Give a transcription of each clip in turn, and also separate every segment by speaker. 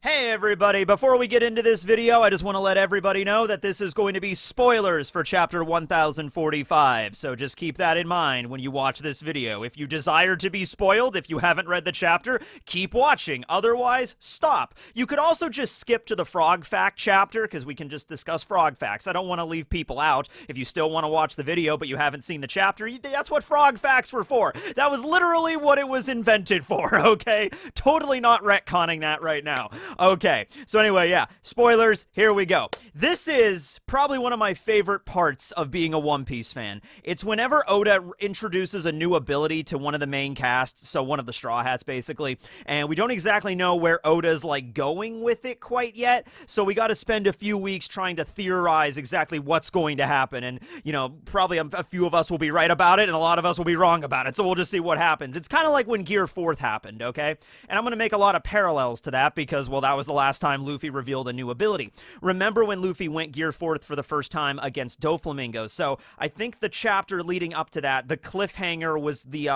Speaker 1: Hey everybody, before we get into this video, I just want to let everybody know that this is going to be spoilers for chapter 1045, so just keep that in mind when you watch this video. If you desire to be spoiled, if you haven't read the chapter, keep watching, otherwise, stop. You could also just skip to the frog fact chapter, because we can just discuss frog facts. I don't want to leave people out. If you still want to watch the video, but you haven't seen the chapter, that's what frog facts were for. That was literally what it was invented for, okay? Totally not retconning that right now. Okay, so anyway, yeah, spoilers, here we go. This is probably one of my favorite parts of being a One Piece fan. It's whenever Oda introduces a new ability to one of the main casts, so one of the Straw Hats, basically, and we don't exactly know where Oda's, like, going with it quite yet, so we gotta spend a few weeks trying to theorize exactly what's going to happen, and, you know, probably a few of us will be right about it, and a lot of us will be wrong about it, so we'll just see what happens. It's kind of like when Gear 4th happened, okay? And I'm gonna make a lot of parallels to that, because, well, that was the last time Luffy revealed a new ability. Remember when Luffy went Gear 4th for the first time against Doflamingo? So I think the chapter leading up to that, the cliffhanger was the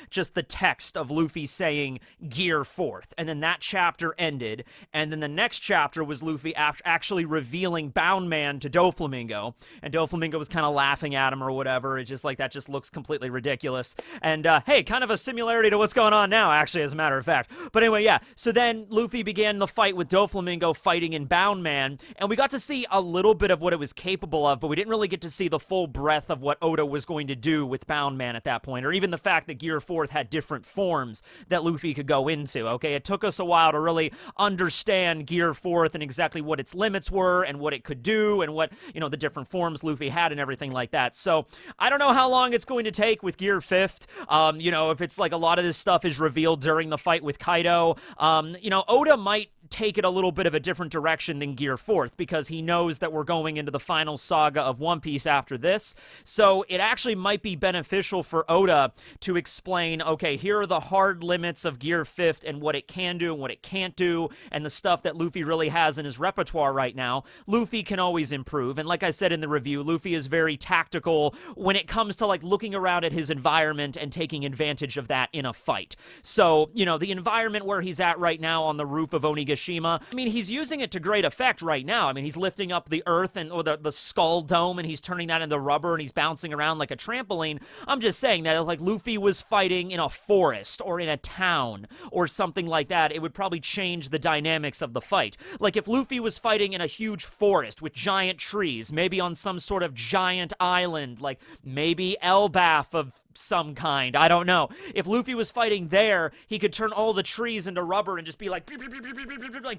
Speaker 1: just the text of Luffy saying Gear 4th, and then that chapter ended, and then the next chapter was Luffy actually revealing Bound Man to Doflamingo, and Doflamingo was kind of laughing at him or whatever. It's just like, that just looks completely ridiculous. And hey, kind of a similarity to what's going on now, actually, as a matter of fact. But anyway, yeah, so then Luffy began the fight with Doflamingo fighting in Bound Man, and we got to see a little bit of what it was capable of, but we didn't really get to see the full breadth of what Oda was going to do with Bound Man at that point, or even the fact that Gear 4th had different forms that Luffy could go into, okay? It took us a while to really understand Gear 4th and exactly what its limits were and what it could do and what, you know, the different forms Luffy had and everything like that. So, I don't know how long it's going to take with Gear 5th, you know, if it's like a lot of this stuff is revealed during the fight with Kaido. You know, Oda might take it a little bit of a different direction than Gear 4th, because he knows that we're going into the final saga of One Piece after this, so it actually might be beneficial for Oda to explain, okay, here are the hard limits of Gear 5th and what it can do and what it can't do, and the stuff that Luffy really has in his repertoire right now. Luffy can always improve, and like I said in the review, Luffy is very tactical when it comes to, like, looking around at his environment and taking advantage of that in a fight. So, you know, the environment where he's at right now on the roof of Onigashima, I mean, he's using it to great effect right now. I mean, he's lifting up the earth or the skull dome, and he's turning that into rubber, and he's bouncing around like a trampoline. I'm just saying that if, like, Luffy was fighting in a forest or in a town or something like that, it would probably change the dynamics of the fight. Like, if Luffy was fighting in a huge forest with giant trees, maybe on some sort of giant island, like maybe Elbaf of some kind, I don't know. If Luffy was fighting there, he could turn all the trees into rubber and just be like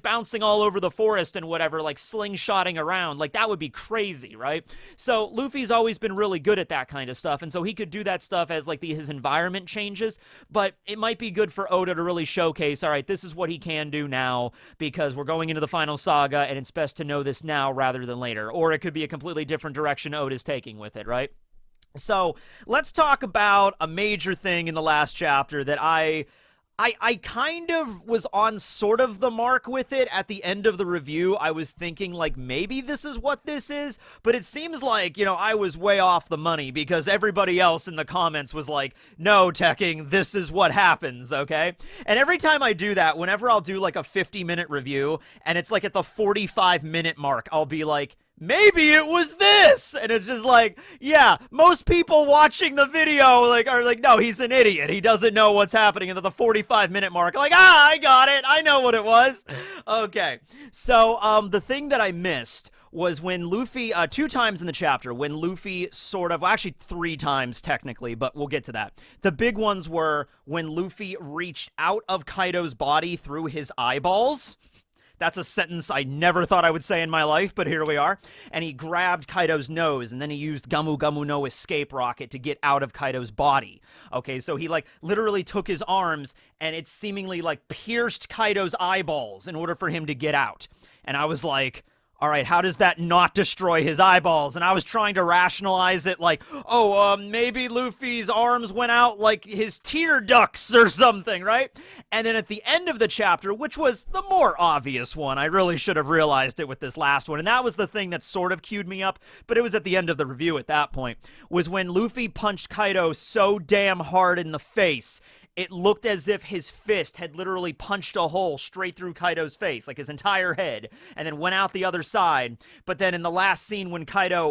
Speaker 1: bouncing all over the forest and whatever, like slingshotting around. Like, that would be crazy, right? So Luffy's always been really good at that kind of stuff, and so he could do that stuff as, like, his environment changes, but it might be good for Oda to really showcase, all right, this is what he can do now, because we're going into the final saga, and it's best to know this now rather than later. Or it could be a completely different direction Oda's taking with it, right? So, let's talk about a major thing in the last chapter that I kind of was on sort of the mark with it at the end of the review. I was thinking, like, maybe this is what this is, but it seems like, you know, I was way off the money, because everybody else in the comments was like, no, Tekking, this is what happens, okay? And every time I do that, whenever I'll do, like, a 50-minute review, and it's, like, at the 45-minute mark, I'll be like, maybe it was this, and it's just like, yeah, most people watching the video, like, are like, no, he's an idiot, he doesn't know what's happening. At the 45-minute mark, like, I got it, I know what it was. Okay, so, the thing that I missed was when Luffy, 2 times in the chapter, when Luffy sort of, well, actually 3 times technically, but we'll get to that. The big ones were when Luffy reached out of Kaido's body through his eyeballs. That's a sentence I never thought I would say in my life, but here we are. And he grabbed Kaido's nose, and then he used Gamu Gamu no escape rocket to get out of Kaido's body. Okay, so he, like, literally took his arms, and it seemingly, like, pierced Kaido's eyeballs in order for him to get out. And I was like, all right, how does that not destroy his eyeballs? And I was trying to rationalize it like, oh, maybe Luffy's arms went out like his tear ducts or something, right? And then at the end of the chapter, which was the more obvious one, I really should have realized it with this last one, and that was the thing that sort of queued me up, but it was at the end of the review at that point, was when Luffy punched Kaido so damn hard in the face, it looked as if his fist had literally punched a hole straight through Kaido's face, like his entire head, and then went out the other side. But then in the last scene when Kaido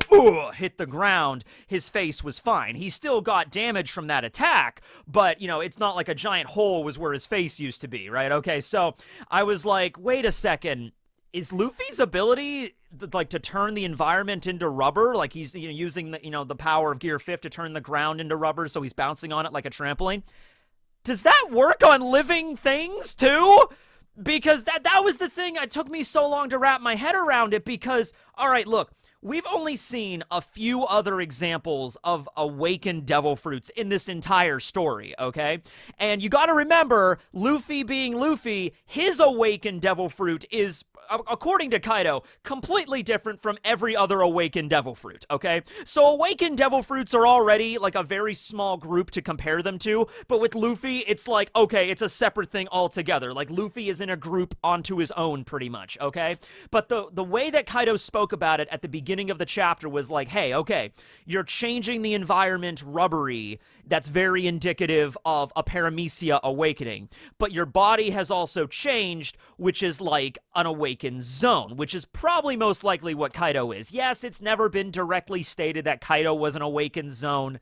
Speaker 1: hit the ground, his face was fine. He still got damage from that attack, but, you know, it's not like a giant hole was where his face used to be, right? Okay, so I was like, wait a second. Is Luffy's ability like to turn the environment into rubber? Like he's, you know, using the, you know, the power of Gear 5 to turn the ground into rubber, so he's bouncing on it like a trampoline? Does that work on living things too? Because that was the thing. It took me so long to wrap my head around it because, all right, look, we've only seen a few other examples of awakened devil fruits in this entire story, okay? And you gotta remember, Luffy being Luffy, his awakened devil fruit is, according to Kaido, completely different from every other awakened devil fruit, okay? So awakened devil fruits are already like a very small group to compare them to, but with Luffy, it's like, okay, it's a separate thing altogether. Like Luffy is in a group onto his own pretty much, okay? But the way that Kaido spoke about it at the beginning of the chapter was like, hey, okay, you're changing the environment rubbery. That's very indicative of a paramecia awakening. But your body has also changed, which is like an awakened zone, which is probably most likely what Kaido is. Yes, it's never been directly stated that Kaido was an awakened zone,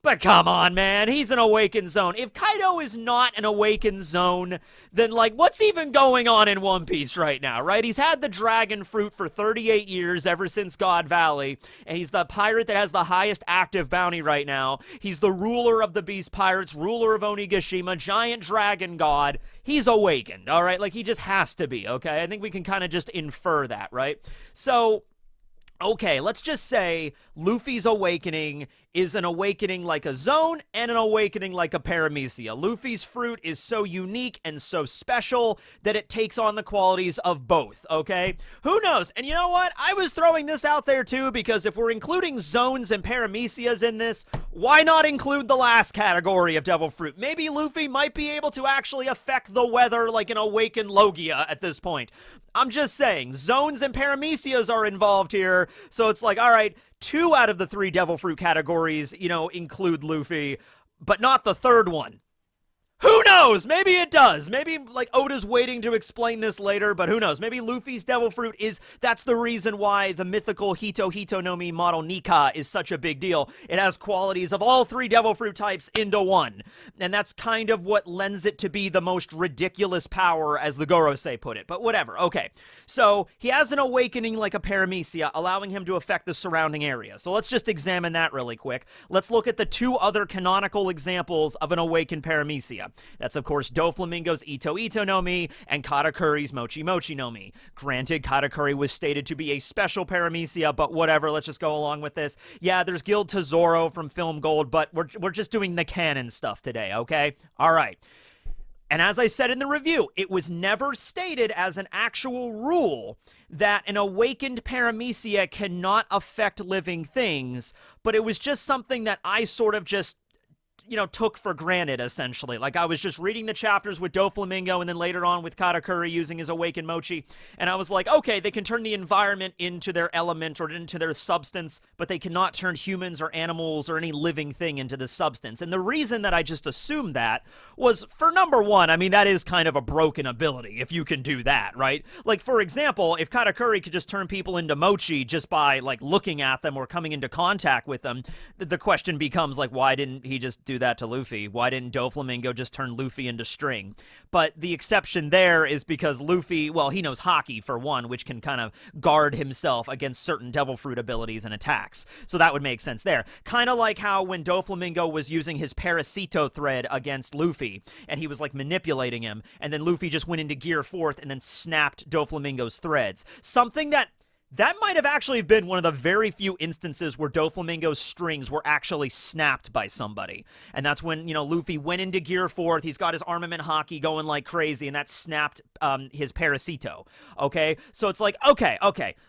Speaker 1: but come on, man, he's an awakened zone. If Kaido is not an awakened zone, then, like, what's even going on in One Piece right now, right? He's had the dragon fruit for 38 years, ever since God Valley, and he's the pirate that has the highest active bounty right now. He's the ruler of the Beast Pirates, ruler of Onigashima, giant dragon god. He's awakened, all right? Like, he just has to be, okay? I think we can kind of just infer that, right? So, okay, let's just say Luffy's awakening is an awakening like a zone and an awakening like a paramecia. Luffy's fruit is so unique and so special that it takes on the qualities of both, okay? Who knows? And you know what? I was throwing this out there too because if we're including zones and paramecias in this, why not include the last category of devil fruit? Maybe Luffy might be able to actually affect the weather like an awakened Logia at this point. I'm just saying, zones and paramecias are involved here, so it's like, all right, 2 out of the 3 devil fruit categories, you know, include Luffy, but not the third one. Who knows? Maybe it does. Maybe, like, Oda's waiting to explain this later, but who knows? Maybe Luffy's devil fruit is, that's the reason why the mythical Hito Hito no Mi model Nika is such a big deal. It has qualities of all 3 devil fruit types into one. And that's kind of what lends it to be the most ridiculous power, as the Gorosei put it. But whatever. Okay. So, he has an awakening like a paramecia, allowing him to affect the surrounding area. So let's just examine that really quick. Let's look at the 2 other canonical examples of an awakened paramecia. That's, of course, Doflamingo's Ito Ito no Mi and Katakuri's Mochi Mochi no Mi. Granted, Katakuri was stated to be a special paramecia, but whatever, let's just go along with this. Yeah, there's Guild Tesoro from Film Gold, but we're just doing the canon stuff today, okay? All right. And as I said in the review, it was never stated as an actual rule that an awakened paramecia cannot affect living things, but it was just something that I sort of just, you know, took for granted, essentially. Like, I was just reading the chapters with Doflamingo and then later on with Katakuri using his awakened Mochi, and I was like, okay, they can turn the environment into their element or into their substance, but they cannot turn humans or animals or any living thing into the substance. And the reason that I just assumed that was, for number one, I mean, that is kind of a broken ability, if you can do that, right? Like, for example, if Katakuri could just turn people into Mochi just by, like, looking at them or coming into contact with them, the question becomes, like, why didn't he just do that to Luffy? Why didn't Doflamingo just turn Luffy into string? But the exception there is because Luffy, well, he knows Haki for one, which can kind of guard himself against certain devil fruit abilities and attacks. So that would make sense there. Kind of like how when Doflamingo was using his Parasito thread against Luffy, and he was like manipulating him, and then Luffy just went into Gear 4th and then snapped Doflamingo's threads. Something that might have actually been one of the very few instances where Doflamingo's strings were actually snapped by somebody. And that's when, you know, Luffy went into Gear 4th, he's got his armament Haki going like crazy, and that snapped his Parasito, okay? So it's like, okay,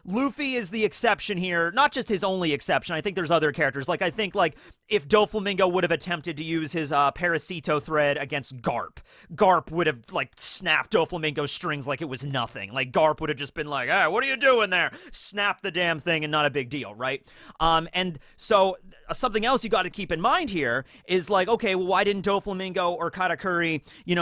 Speaker 1: Luffy is the exception here, not just his only exception, I think there's other characters. Like, I think, like, if Doflamingo would have attempted to use his Parasito thread against Garp, Garp would have, like, snapped Doflamingo's strings like it was nothing. Like, Garp would have just been like, hey, what are you doing there? snap the damn thing and not a big deal, right? And so something else you got to keep in mind here is like, okay, well, why didn't Doflamingo or Katakuri,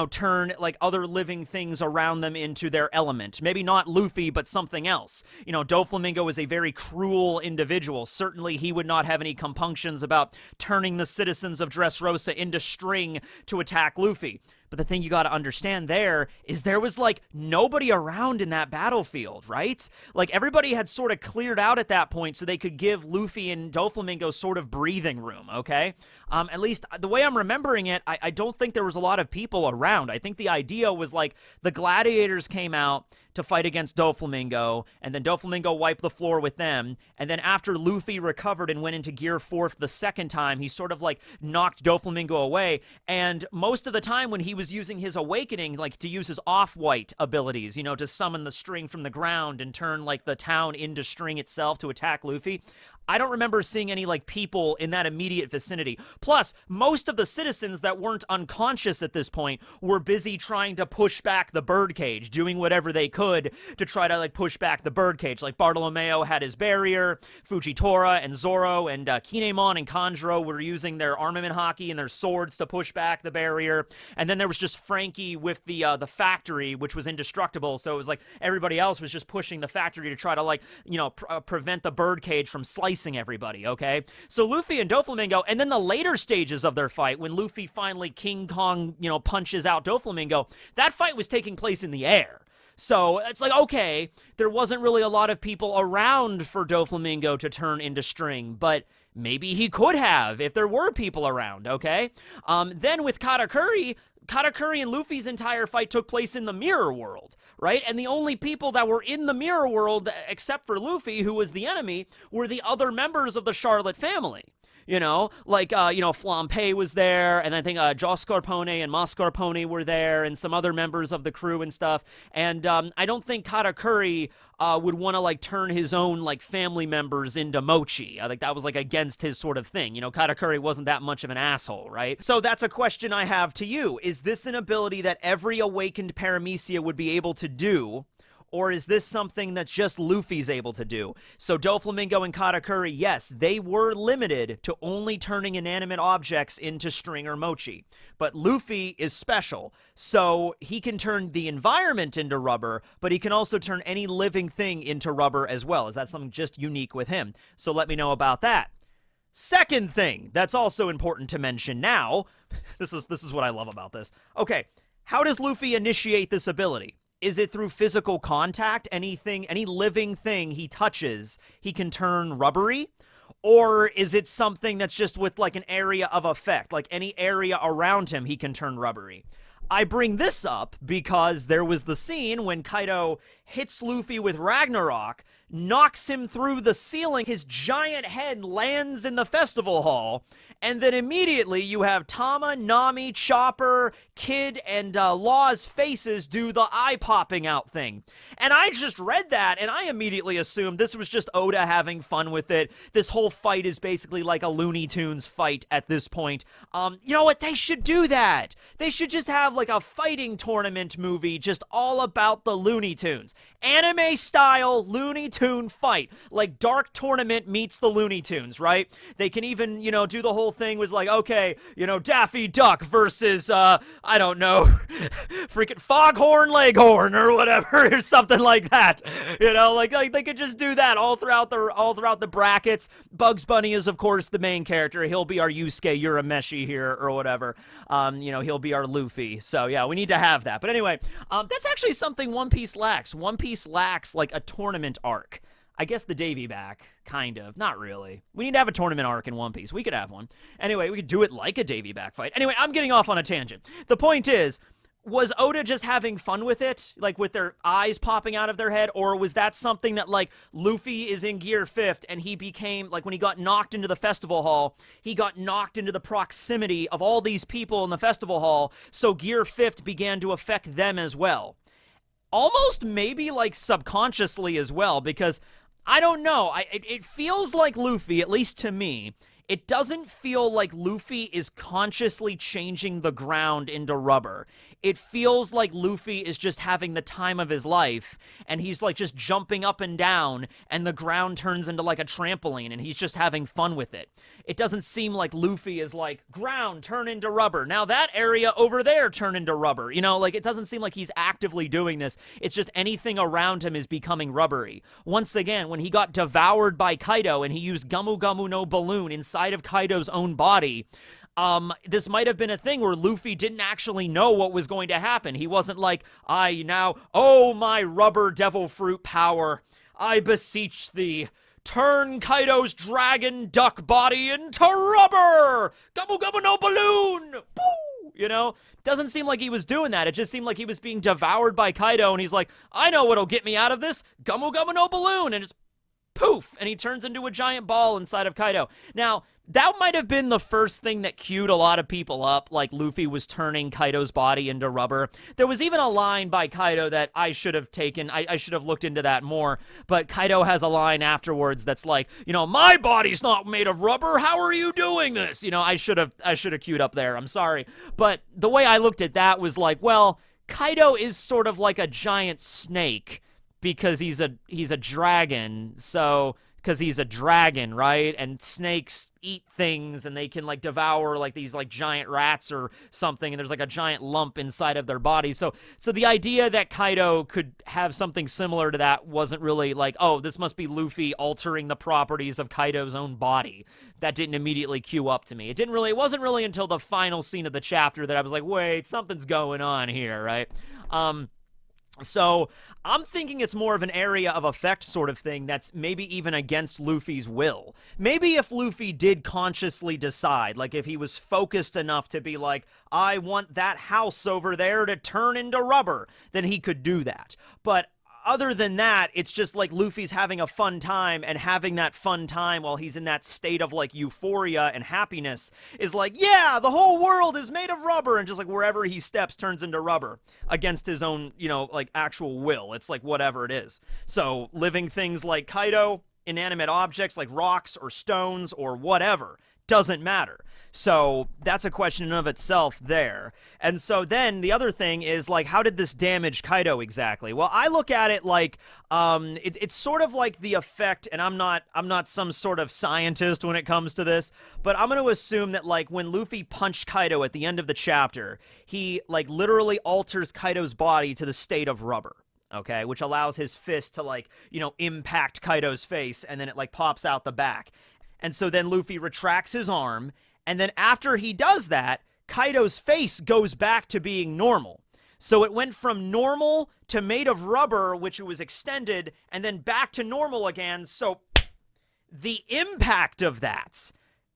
Speaker 1: turn like other living things around them into their element? Maybe not Luffy, but something else. Doflamingo is a very cruel individual. Certainly he would not have any compunctions about turning the citizens of Dressrosa into string to attack Luffy. But the thing you got to understand there is there was, like, nobody around in that battlefield, right? Like, everybody had sort of cleared out at that point so they could give Luffy and Doflamingo sort of breathing room, okay? At least the way I'm remembering it, I don't think there was a lot of people around. I think the idea was, like, the gladiators came out to fight against Doflamingo, and then Doflamingo wiped the floor with them, and then after Luffy recovered and went into Gear 4 the second time, he sort of, like, knocked Doflamingo away, and most of the time when he was using his awakening, like, to use his off-white abilities, to summon the string from the ground and turn, like, the town into string itself to attack Luffy, I don't remember seeing any, like, people in that immediate vicinity. Plus, most of the citizens that weren't unconscious at this point were busy trying to push back the birdcage, doing whatever they could to try to, like, push back the birdcage. Like, Bartolomeo had his barrier, Fujitora and Zoro and Kinemon and Kanjuro were using their armament hockey and their swords to push back the barrier. And then there was just Frankie with the factory, which was indestructible. So it was like everybody else was just pushing the factory to try to, like, prevent the birdcage from slicing everybody, okay? So Luffy and Doflamingo, and then the later stages of their fight, when Luffy finally King Kong, punches out Doflamingo, that fight was taking place in the air. So it's like, okay, there wasn't really a lot of people around for Doflamingo to turn into string, but maybe he could have if there were people around, okay? Then with Katakuri and Luffy's entire fight took place in the mirror world, right? And the only people that were in the mirror world, except for Luffy, who was the enemy, were the other members of the Charlotte family. Flampe was there, and I think Joscarpone and Mascarpone were there, and some other members of the crew and stuff. And I don't think Katakuri would want to, like, turn his own, like, family members into mochi. I think that was, like, against his sort of thing. Katakuri wasn't that much of an asshole, right? So that's a question I have to you. Is this an ability that every awakened Paramecia would be able to do? Or is this something that just Luffy's able to do? So Doflamingo and Katakuri, yes, they were limited to only turning inanimate objects into string or mochi. But Luffy is special, so he can turn the environment into rubber, but he can also turn any living thing into rubber as well. Is that something just unique with him? So let me know about that. Second thing that's also important to mention now, this is what I love about this. Okay, how does Luffy initiate this ability? Is it through physical contact? Any living thing he touches, he can turn rubbery? Or is it something that's just with, like, an area of effect? Like, any area around him, he can turn rubbery. I bring this up because there was the scene when Kaido hits Luffy with Ragnarok, knocks him through the ceiling, his giant head lands in the festival hall, and then immediately you have Tama, Nami, Chopper, Kid, and Law's faces do the eye-popping out thing. And I just read that, and I immediately assumed this was just Oda having fun with it. This whole fight is basically like a Looney Tunes fight at this point. You know what? They should do that. They should just have, like, a fighting tournament movie just all about the Looney Tunes. Anime-style Looney Tune fight. Like Dark Tournament meets the Looney Tunes, right? They can even, do the whole thing was like, okay, Daffy Duck versus, I don't know, freaking Foghorn Leghorn or whatever, or something like that. Like they could just do that all throughout the brackets. Bugs Bunny is, of course, the main character. He'll be our Yusuke Urameshi here or whatever. He'll be our Luffy. So yeah, we need to have that. But anyway, that's actually something One Piece lacks. One Piece lacks, like, a tournament arc. I guess the Davy back, kind of. Not really. We need to have a tournament arc in One Piece. We could have one. Anyway, we could do it like a Davy back fight. Anyway, I'm getting off on a tangent. The point is, was Oda just having fun with it? Like, with their eyes popping out of their head? Or was that something that, like, Luffy is in Gear 5th and he became, like, when he got knocked into the festival hall, he got knocked into the proximity of all these people in the festival hall, so Gear 5th began to affect them as well. Almost maybe, like, subconsciously as well, because I don't know. It feels like Luffy, at least to me, it doesn't feel like Luffy is consciously changing the ground into rubber. it feels like Luffy is just having the time of his life, and he's like just jumping up and down, and the ground turns into like a trampoline, and he's just having fun with it. It doesn't seem like Luffy is like, ground, turn into rubber. Now that area over there, turn into rubber. You know, like, it doesn't seem like he's actively doing this. It's just anything around him is becoming rubbery. Once again, when he got devoured by Kaido and he used Gumu Gumu no Balloon inside of Kaido's own body, this might have been a thing where Luffy didn't actually know what was going to happen. He wasn't like, oh, my rubber devil fruit power, I beseech thee, turn Kaido's dragon duck body into rubber! Gumu Gumu no Balloon! Boo! You know? Doesn't seem like he was doing that. It just seemed like he was being devoured by Kaido, and he's like, I know what'll get me out of this, Gumu Gumu no Balloon, and just poof, and he turns into a giant ball inside of Kaido. Now, that might have been the first thing that queued a lot of people up, like Luffy was turning Kaido's body into rubber. There was even a line by Kaido that I should have taken, I should have looked into that more, but Kaido has a line afterwards that's like, you know, my body's not made of rubber, how are you doing this? You know, I should have queued up there, I'm sorry. But the way I looked at that was like, well, Kaido is sort of like a giant snake, because he's a dragon, so, because he's a dragon, right? And snakes eat things, and they can, like, devour, like, these, like, giant rats or something, and there's, like, a giant lump inside of their body. So the idea that Kaido could have something similar to that wasn't really like, oh, this must be Luffy altering the properties of Kaido's own body. That didn't immediately queue up to me. It wasn't really until the final scene of the chapter that I was like, wait, something's going on here, right? So I'm thinking it's more of an area of effect sort of thing that's maybe even against Luffy's will. Maybe if Luffy did consciously decide, like if he was focused enough to be like, I want that house over there to turn into rubber, then he could do that. But other than that, it's just like Luffy's having a fun time, and having that fun time while he's in that state of like euphoria and happiness is like, yeah, the whole world is made of rubber, and just like wherever he steps turns into rubber against his own, you know, like actual will. It's like whatever it is. So living things like Kaido, inanimate objects like rocks or stones or whatever, doesn't matter. So that's a question in of itself there. And so then the other thing is, like, how did this damage Kaido exactly? Well, I look at it like it's sort of like the effect, and I'm not some sort of scientist when it comes to this, but I'm going to assume that, like, when Luffy punched Kaido at the end of the chapter, he, like, literally alters Kaido's body to the state of rubber. Okay, which allows his fist to, like, you know, impact Kaido's face, and then it, like, pops out the back. And so then Luffy retracts his arm, and then after he does that, Kaido's face goes back to being normal. So it went from normal to made of rubber, which it was extended, and then back to normal again. So the impact of that,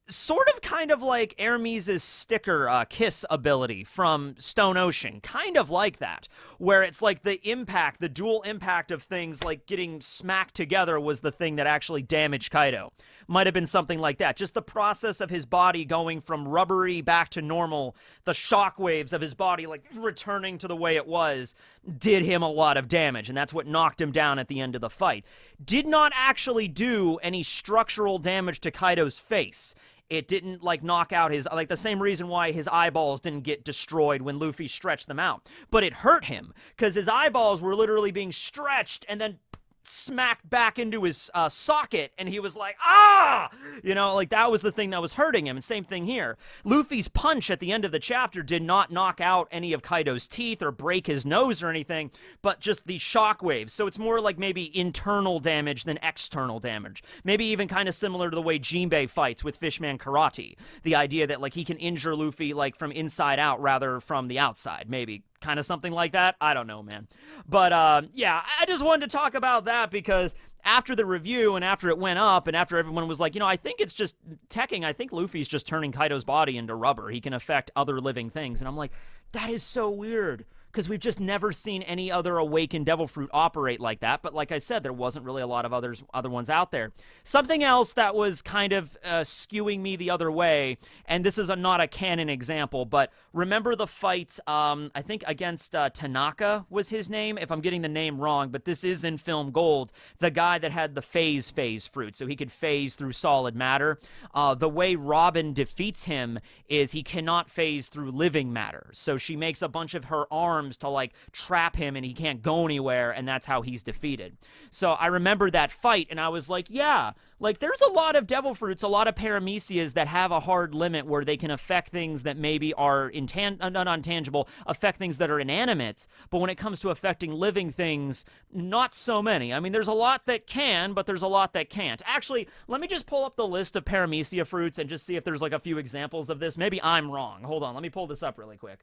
Speaker 1: sort of kind of like Hermes' sticker kiss ability from Stone Ocean, kind of like that, where it's like the impact, the dual impact of things like getting smacked together was the thing that actually damaged Kaido. Might have been something like that. Just the process of his body going from rubbery back to normal, the shockwaves of his body like returning to the way it was, did him a lot of damage, and that's what knocked him down at the end of the fight. Did not actually do any structural damage to Kaido's face. It didn't, like, knock out his, like, the same reason why his eyeballs didn't get destroyed when Luffy stretched them out. But it hurt him, because his eyeballs were literally being stretched and then smacked back into his socket, and he was like, ah! You know, like, that was the thing that was hurting him, and same thing here. Luffy's punch at the end of the chapter did not knock out any of Kaido's teeth or break his nose or anything, but just the shockwaves. So it's more like maybe internal damage than external damage. Maybe even kind of similar to the way Jinbei fights with Fishman Karate. The idea that, like, he can injure Luffy, like, from inside out rather from the outside, maybe. Kind of something like that. I don't know, man. But, yeah, I just wanted to talk about that because after the review and after it went up and after everyone was like, you know, I think it's just Tekking, I think Luffy's just turning Kaido's body into rubber. He can affect other living things. And I'm like, that is so weird because we've just never seen any other awakened devil fruit operate like that. But like I said, there wasn't really a lot of other ones out there. Something else that was kind of skewing me the other way, and this is not a canon example, but remember the fight, I think against Tanaka was his name, if I'm getting the name wrong, but this is in Film Gold, the guy that had the phase fruit, so he could phase through solid matter. The way Robin defeats him is he cannot phase through living matter, so she makes a bunch of her arms to like trap him and he can't go anywhere, and that's how he's defeated. So I remember that fight and I was like, yeah, like there's a lot of devil fruits, a lot of paramecias that have a hard limit where they can affect things that maybe are not intangible, affect things that are inanimate, but when it comes to affecting living things, not so many. I mean, there's a lot that can, but there's a lot that can't. Actually, let me just pull up the list of paramecia fruits and just see if there's like a few examples of this. Maybe I'm wrong. Hold on, let me pull this up really quick.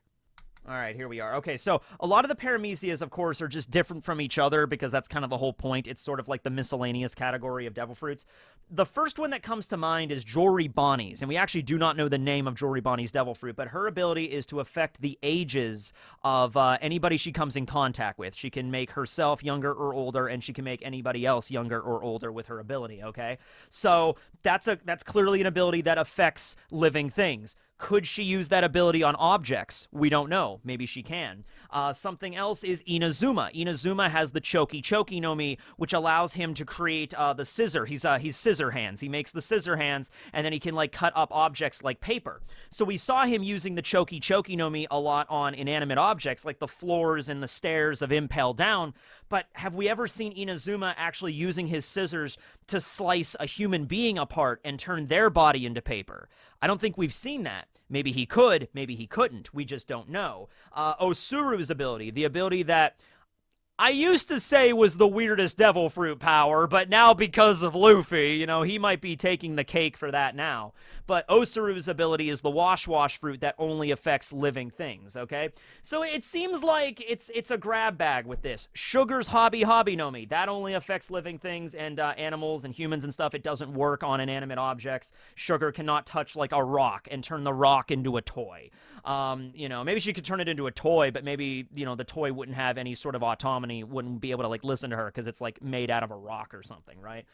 Speaker 1: All right, here we are. Okay, so a lot of the paramecias, of course, are just different from each other because that's kind of the whole point. It's sort of like the miscellaneous category of devil fruits. The first one that comes to mind is Jory Bonnie's, and we actually do not know the name of Jory Bonnie's devil fruit, but her ability is to affect the ages of anybody she comes in contact with. She can make herself younger or older, and she can make anybody else younger or older with her ability, okay? So that's clearly an ability that affects living things. Could she use that ability on objects? We don't know. Maybe she can. Something else is Inazuma. Inazuma has the Choki no Mi, which allows him to create the scissor. He's scissor hands. He makes the scissor hands, and then he can like cut up objects like paper. So we saw him using the Choki no Mi a lot on inanimate objects, like the floors and the stairs of Impel Down. But have we ever seen Inazuma actually using his scissors to slice a human being apart and turn their body into paper? I don't think we've seen that. Maybe he could, maybe he couldn't. We just don't know. Osuru's ability, the ability that I used to say was the weirdest devil fruit power, but now because of Luffy, you know, he might be taking the cake for that now. But Osuru's ability is the wash fruit that only affects living things, okay? So it seems like it's a grab bag with this. Sugar's Hobby no Mi, that only affects living things and animals and humans and stuff. It doesn't work on inanimate objects. Sugar cannot touch like a rock and turn the rock into a toy. You know, maybe she could turn it into a toy, but maybe, you know, the toy wouldn't have any sort of autonomy, wouldn't be able to like listen to her because it's like made out of a rock or something, right?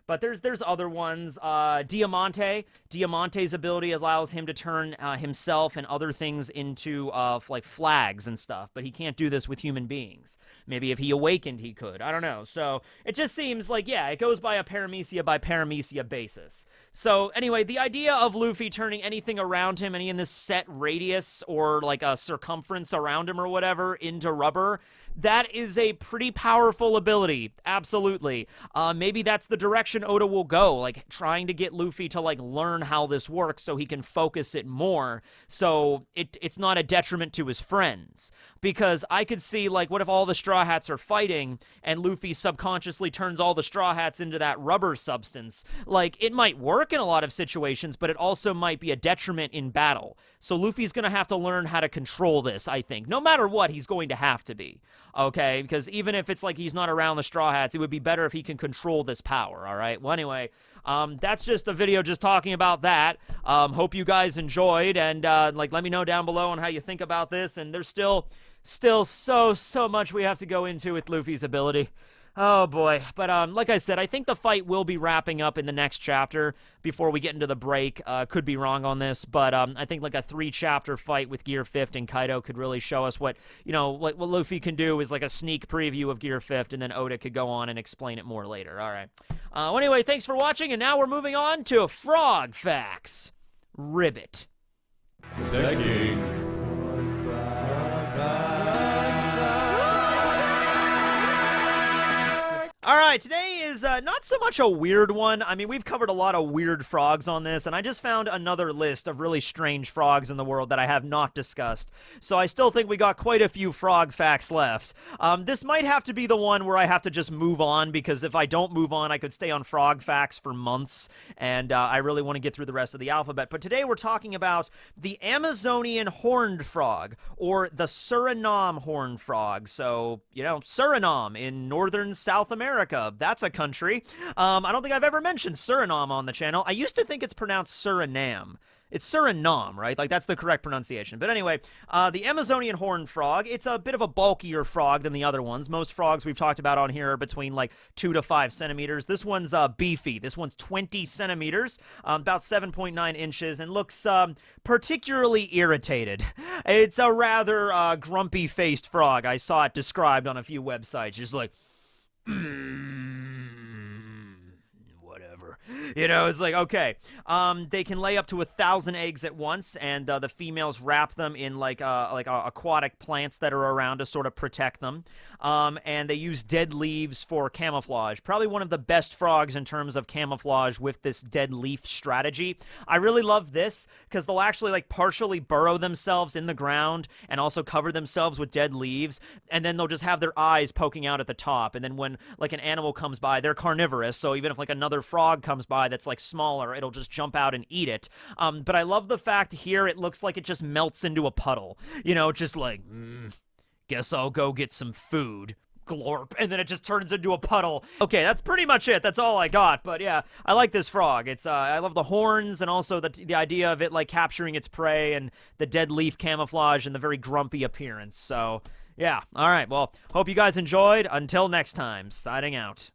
Speaker 1: But there's other ones. Diamante's ability allows him to turn himself and other things into like flags and stuff, but he can't do this with human beings. Maybe if he awakened, he could. I don't know. So it just seems like, yeah, it goes by a paramecia basis. So anyway, the idea of Luffy turning anything around him, any in this set radius or like a circumference around him or whatever, into rubber, that is a pretty powerful ability. Absolutely. Maybe that's the direction Oda will go, like trying to get Luffy to like learn how this works so he can focus it more, so it's not a detriment to his friends. Because I could see, like, what if all the Straw Hats are fighting and Luffy subconsciously turns all the Straw Hats into that rubber substance? Like, it might work in a lot of situations, but it also might be a detriment in battle. So Luffy's going to have to learn how to control this, I think. No matter what, he's going to have to be. Okay? Because even if it's like he's not around the Straw Hats, it would be better if he can control this power, all right? Well, anyway, that's just a video just talking about that. Hope you guys enjoyed, and like, let me know down below on how you think about this. And there's still so much we have to go into with Luffy's ability. Oh boy. But like I said, I think the fight will be wrapping up in the next chapter before we get into the break. Could be wrong on this, but I think like a 3-chapter fight with Gear 5th and Kaido could really show us what, you know, what Luffy can do is like a sneak preview of Gear 5th, and then Oda could go on and explain it more later. All right. Well, anyway, thanks for watching, and now we're moving on to Frog Facts. Ribbit.
Speaker 2: Tekking.
Speaker 1: All right, today is not so much a weird one. I mean, we've covered a lot of weird frogs on this, and I just found another list of really strange frogs in the world that I have not discussed. So I still think we got quite a few frog facts left. This might have to be the one where I have to just move on, because if I don't move on, I could stay on frog facts for months, and I really want to get through the rest of the alphabet. But today we're talking about the Amazonian horned frog, or the Suriname horned frog. So, you know, Suriname in northern South America. That's a country. I don't think I've ever mentioned Suriname on the channel. I used to think it's pronounced Suriname. It's Suriname, right? Like, that's the correct pronunciation. But anyway, the Amazonian horned frog, it's a bit of a bulkier frog than the other ones. Most frogs we've talked about on here are between, like, 2 to 5 centimeters. This one's beefy. This one's 20 centimeters, about 7.9 inches, and looks particularly irritated. It's a rather grumpy-faced frog. I saw it described on a few websites. Just like, whatever. You know, it's like, okay. They can lay up to 1,000 eggs at once, and the females wrap them in like aquatic plants that are around to sort of protect them. And they use dead leaves for camouflage. Probably one of the best frogs in terms of camouflage with this dead leaf strategy. I really love this because they'll actually like partially burrow themselves in the ground and also cover themselves with dead leaves, and then they'll just have their eyes poking out at the top. And then when like an animal comes by, they're carnivorous, so even if like another frog comes by that's like smaller, it'll just jump out and eat it. But I love the fact here it looks like it just melts into a puddle. You know, just like, guess I'll go get some food. Glorp. And then it just turns into a puddle. Okay, that's pretty much it. That's all I got. But yeah, I like this frog. It's I love the horns and also the idea of it like capturing its prey and the dead leaf camouflage and the very grumpy appearance. So yeah, all right. Well, hope you guys enjoyed. Until next time, signing out.